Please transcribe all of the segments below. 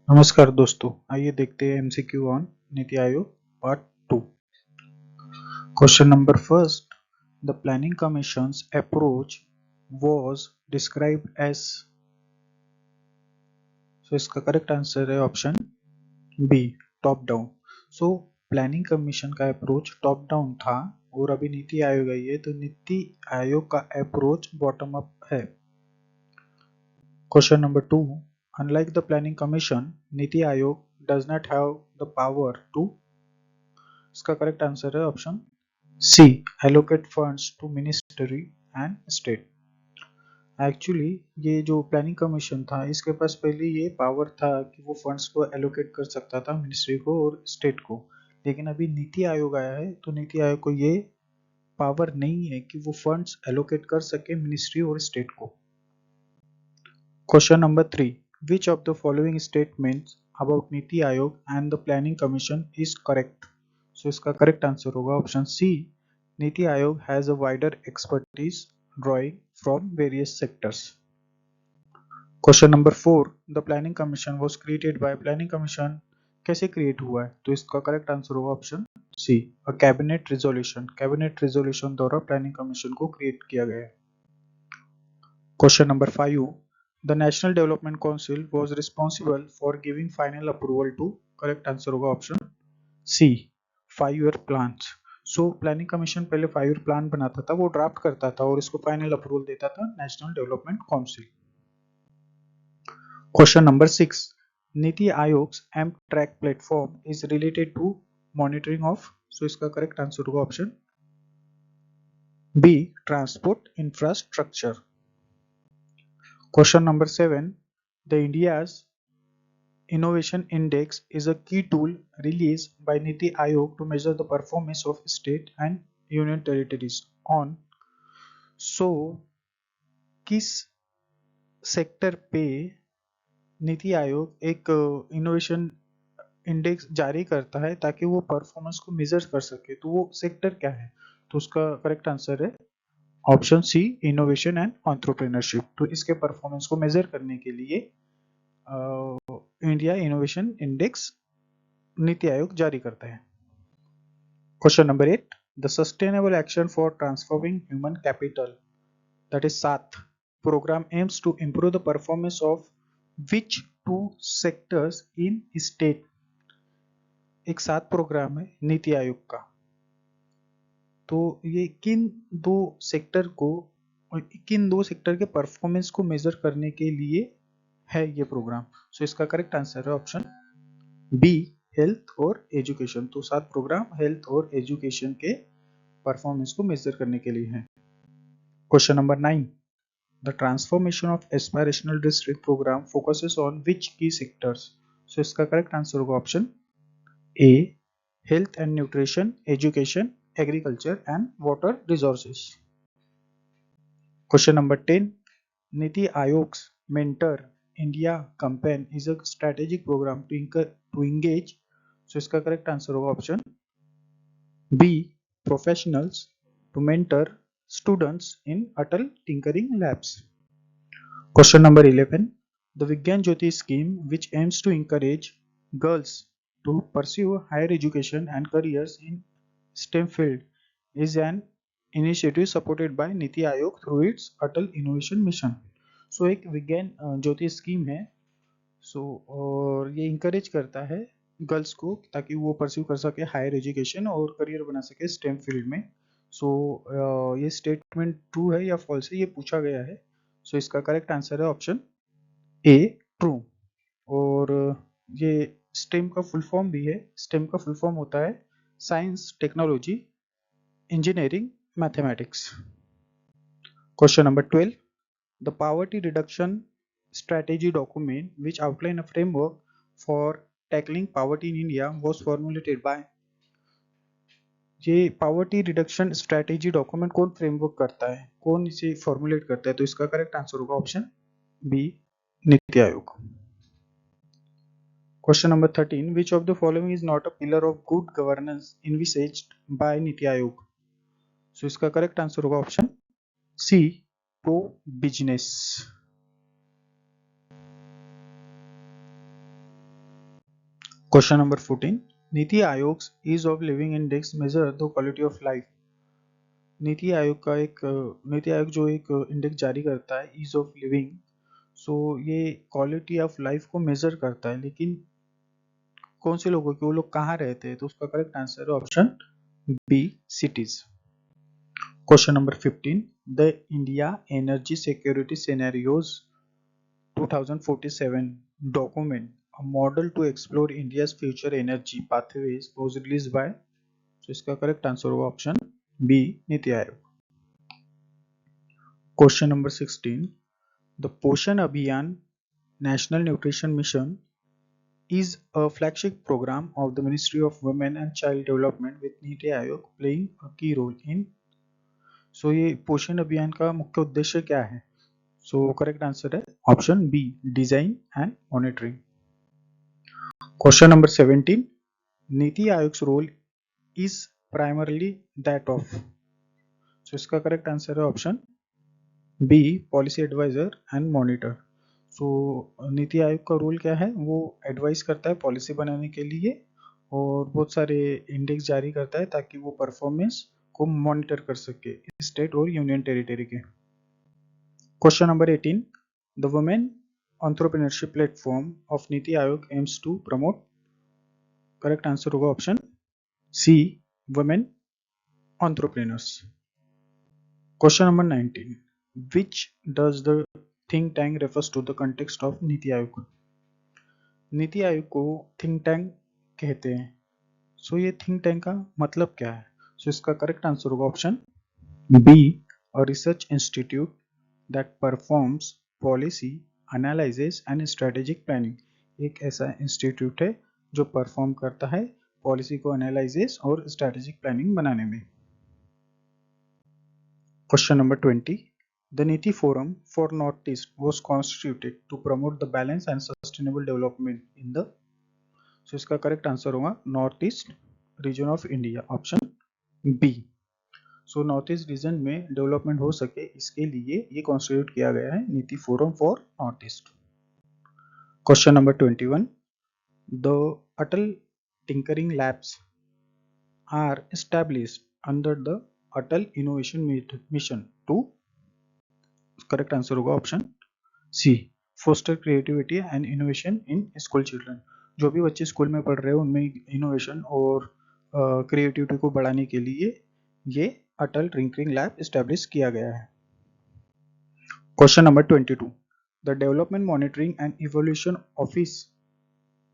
नमस्कार दोस्तों, आइए देखते हैं MCQ on NITI Aayog part 2। Question number first, the planning commissions approach was described as. So इसका करेक्ट आंसर है option B, top down. So planning commission का अप्रोच टॉप डाउन था और अभी नीति आयोग आई है तो नीति आयोग का अप्रोच बॉटम अप है। Question number 2, unlike the planning commission, NITI Aayog does not have the power to। इसका करेक्ट आंसर है option C, allocate funds to ministry and state. Actually ये जो प्लानिंग कमीशन था इसके पास पहले ये पावर था कि वो फंड्स को एलोकेट कर सकता था मिनिस्ट्री को और स्टेट को, लेकिन अभी नीति आयोग आया है तो नीति आयोग को ये पावर नहीं है कि वो फंड्स एलोकेट कर सके मिनिस्ट्री और स्टेट को। Question number 3, which of the following statements about Niti Aayog and the planning commission is correct. So इसका करेक्ट आंसर होगा option C, Niti Aayog has a wider expertise drawing from various sectors. Question number 4, the planning commission was created by. Planning commission कैसे create हुआ है तो इसका correct answer होगा option C, a cabinet resolution. Cabinet resolution द्वारा planning commission को create किया गया है। Question number 5, the national development council was responsible for giving final approval to. Correct answer होगा option C, 5 year plan. So planning commission पहले 5 year plan बनाता था, वो ड्राफ्ट करता था और इसको फाइनल अप्रूवल देता था national development council. Question number 6, Niti Aayog's M track platform is related to monitoring of. So इसका करेक्ट आंसर होगा option B, transport infrastructure. Question number 7, the India's Innovation Index is a key tool released by Niti Aayog to measure the performance of state and union territories on। So, किस sector पे नीति आयोग एक innovation index जारी करता है ताकि वो performance को major कर सके, तो वो सेक्टर क्या है तो उसका करेक्ट आंसर है option C, innovation and entrepreneurship. तो इसके परफॉर्मेंस को मेजर करने के लिए India innovation index NITI Aayog जारी करता है। Question number 8, the sustainable action for transforming human capital, that is सात programme aims to improve the performance of which two sectors in state. एक सात प्रोग्राम है नीति आयोग का, तो ये किन दो सेक्टर को और किन दो सेक्टर के परफॉर्मेंस को मेजर करने के लिए है ये प्रोग्राम। सो इसका करेक्ट आंसर है ऑप्शन बी, हेल्थ और एजुकेशन। तो 7 प्रोग्राम हेल्थ और एजुकेशन के परफॉर्मेंस को मेजर करने के लिए हैं। Question number 9, the transformation of aspirational district programme focuses on which key sectors. So इसका करेक्ट आंसर होगा option A, health and nutrition, education, agriculture and water resources. Question number 10, Niti Aayog's mentor India campaign is a strategic programme to engage. सो इसका correct answer होगा option B, professionals to mentor students in Atal Tinkering Labs. Question number 11, the Vigyan Jyoti scheme, which aims to encourage girls to pursue higher education and careers in STEM field, is an initiative supported by Niti Aayog through its Atal Innovation Mission. So एक विज्ञान ज्योति scheme है, और ये encourage करता है girls को ताकि वो परस्यू कर सके हायर एजुकेशन और करियर बना सके स्टेम फील्ड में। ये स्टेटमेंट ट्रू है या फॉल्स है ये पूछा गया है। इसका करेक्ट आंसर है ऑप्शन ए, ट्रू। और ये स्टेम का फुल फॉर्म भी है। स्टेम का फुल फॉर्म होता है science, technology, engineering, mathematics. Question number 12, the poverty reduction strategy document which outline a framework for tackling poverty in India was formulated by। ये poverty reduction strategy document कौन framework करता है, कौन इसे formulate करता है तो इसका करेक्ट आंसर होगा option B, Niti Aayog. Question number 13, which of the following is not a pillar of good governance envisaged by Niti Aayog. इसका करेक्ट आंसर होगा option C, pro business. Question number 14, Niti Aayog's ease of living index measure the quality of life. Niti Aayog जो एक index जारी करता है ease of living, सो ये quality of life को major करता है, लेकिन कौन से लोगों की, वो लोग कहाँ रहते हैं, तो उसका करेक्ट आंसर है option B, cities. Question number 15, the India energy security scenarios 2047 document, a model to explore India's future energy pathways was released by, so इसका करेक्ट आंसर होगा option B, Niti Aayog. Question number 16, the पोषण अभियान national nutrition mission is a flagship program of the Ministry of Women and Child Development with NITI Aayog playing a key role in, so ये पोषण अभियान का मुख्य उद्देश्य क्या है, सो करेक्ट आंसर है option B, design and monitoring. Question number 17, Niti Aayog's role is primarily that of, so इसका करेक्ट आंसर है option B, policy advisor and monitor. So Niti Aayog का रोल क्या है, वो एडवाइस करता है पॉलिसी बनाने के लिए और बहुत सारे इंडेक्स जारी करता है ताकि वो परफॉर्मेंस को मॉनिटर कर सके स्टेट और यूनियन टेरिटरी के। Question number 18, the women entrepreneurship platform of Niti Aayog aims to promote, correct answer होगा option C, women entrepreneurs. Question number 19, which does the think tank refers to the context of NITI Aayog. NITI Aayog को think tank कहते हैं, सो ये think tank का मतलब क्या है, so इसका करेक्ट आंसर होगा option B, a research institute that performs policy analysis and strategic planning. एक ऐसा इंस्टीट्यूट है जो परफॉर्म करता है पॉलिसी को एनालिसिस और स्ट्रेटेजिक प्लानिंग बनाने में। Question number 20, the Niti Forum for Northeast was constituted to promote the balance and sustainable development in the, so इसका करेक्ट आंसर होगा north east region of India, option B. So north east region में development हो सके इसके लिए ये constitute किया गया है Niti forum for north east. Question number 21, the Atal tinkering labs are established under the Atal innovation mission to, correct answer होगा option C, foster creativity and innovation in school children. जो भी बच्चे स्कूल में पढ़ रहे हैं उनमें इनोवेशन और क्रिएटिविटी को बढ़ाने के लिए ये अटल टिंकरिंग लैब एस्टेब्लिश किया गया है। Question number 22, the development monitoring and evolution office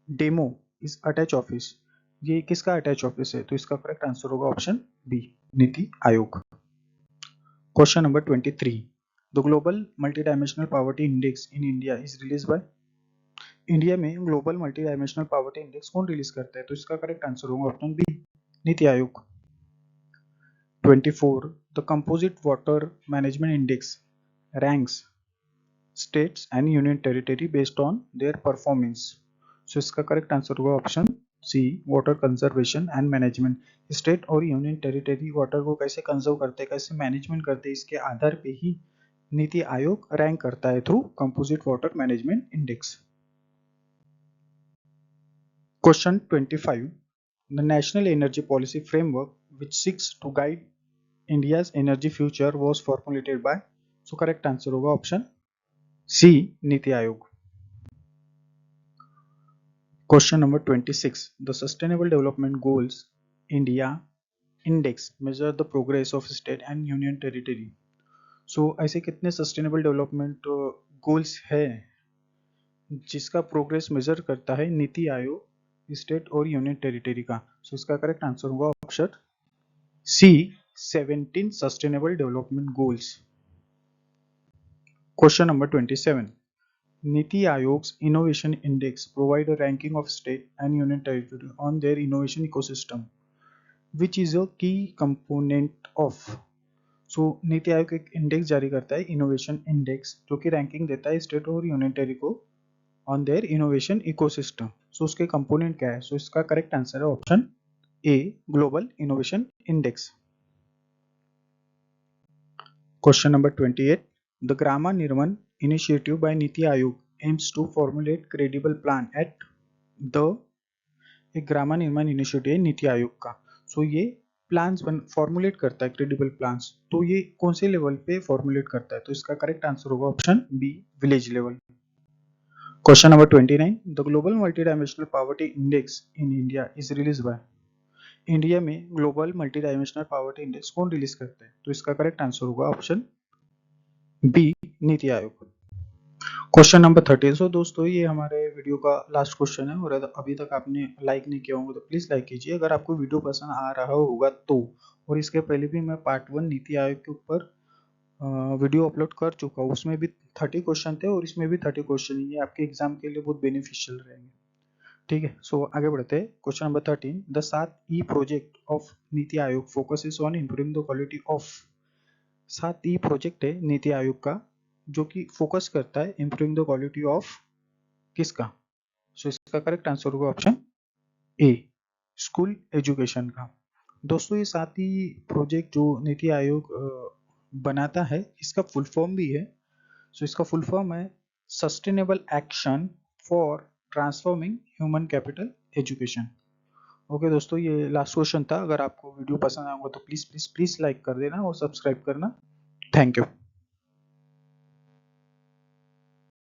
demo is attach office, ये किसका अटैच ऑफिस है, तो इसका करेक्ट आंसर होगा option B, Niti Aayog. Question number 23, the global multidimensional poverty index in India is release by, India में global multidimensional poverty index कौन release करता है, तो इसका करेक्ट आंसर होगा ऑप्शन बी, नीति आयोग। 24, the composite water management index ranks states and union territory based on their performance, so इसका correct answer होगा option C, water conservation and management. State और यूनियन टेरिटरी वाटर को कैसे conserve करते हैं, कैसे मैनेजमेंट करते हैं, इसके आधार पे ही नीति आयोग रैंक करता है through composite water management index. Question 25, the national energy policy framework which seeks to guide India's energy future was formulated by, so correct answer होगा option C, Niti Aayog. Question number 26, the sustainable development goals India index measure the progress of state and union territory, so ऐसे कितने sustainable development goals है जिसका progress major करता है NITI Aayog state और union territory का, so इसका करेक्ट आंसर होगा option C, 17 sustainable development goals. Question number 27, Niti Aayog's innovation index provide a ranking of state and union territory on their innovation ecosystem which is a key component of, सो नीति आयोग एक index जारी करता है innovation index जो कि ranking देता है state और यूनियन टेरिटरी को on their innovation ecosystem, so उसके कंपोनेंट क्या है, सो इसका करेक्ट आंसर है option A, global innovation index. Question number 28, the Grama Nirman initiative by Niti Aayog aims to formulate credible plan at the एक ग्राम निर्माण initiative है नीति आयोग का। सो ये प्लान्स फॉर्मुलेट करता है, क्रेडिबल प्लान्स। तो ये कौन से लेवल पे फॉर्मुलेट करता है? तो इसका करेक्ट आंसर होगा option B, village level. Question number 29, the global multi dimensional poverty index in India is release by. India में global multi dimensional poverty index कौन रिलीज करता है? तो इसका करेक्ट आंसर होगा option B, Niti Aayog. Question number 30। सो दोस्तों ये हमारे वीडियो का लास्ट क्वेश्चन है, और अभी तक आपने लाइक नहीं किया होगा तो प्लीज लाइक कीजिए अगर आपको वीडियो पसंद आ रहा होगा तो। और इसके पहले भी मैं पार्ट 1 नीति आयोग के ऊपर वीडियो अपलोड कर चुका हूँ, उसमें भी 30 क्वेश्चन थे और इसमें भी 30 क्वेश्चन। ये आपके एग्जाम के लिए बहुत बेनिफिशियल रहेंगे। ठीक है, सो आगे बढ़ते हैं। Question number 13, the 7 E project of Niti आयोग focuses on improving the quality of. 7 E project है नीति आयोग का जो कि फोकस करता है इंप्रूविंग द क्वालिटी ऑफ किसका? सो इसका करेक्ट आंसर होगा ऑप्शन ए, स्कूल एजुकेशन का। दोस्तों ये 7 ही प्रोजेक्ट जो नीति आयोग बनाता है, इसका फुल फॉर्म भी है। सो इसका फुल फॉर्म है sustainable action for transforming human capital education. Okay दोस्तों, ये लास्ट क्वेश्चन था। अगर आपको वीडियो पसंद आएगा तो प्लीज प्लीज प्लीज लाइक कर देना और सब्सक्राइब करना। Thank you.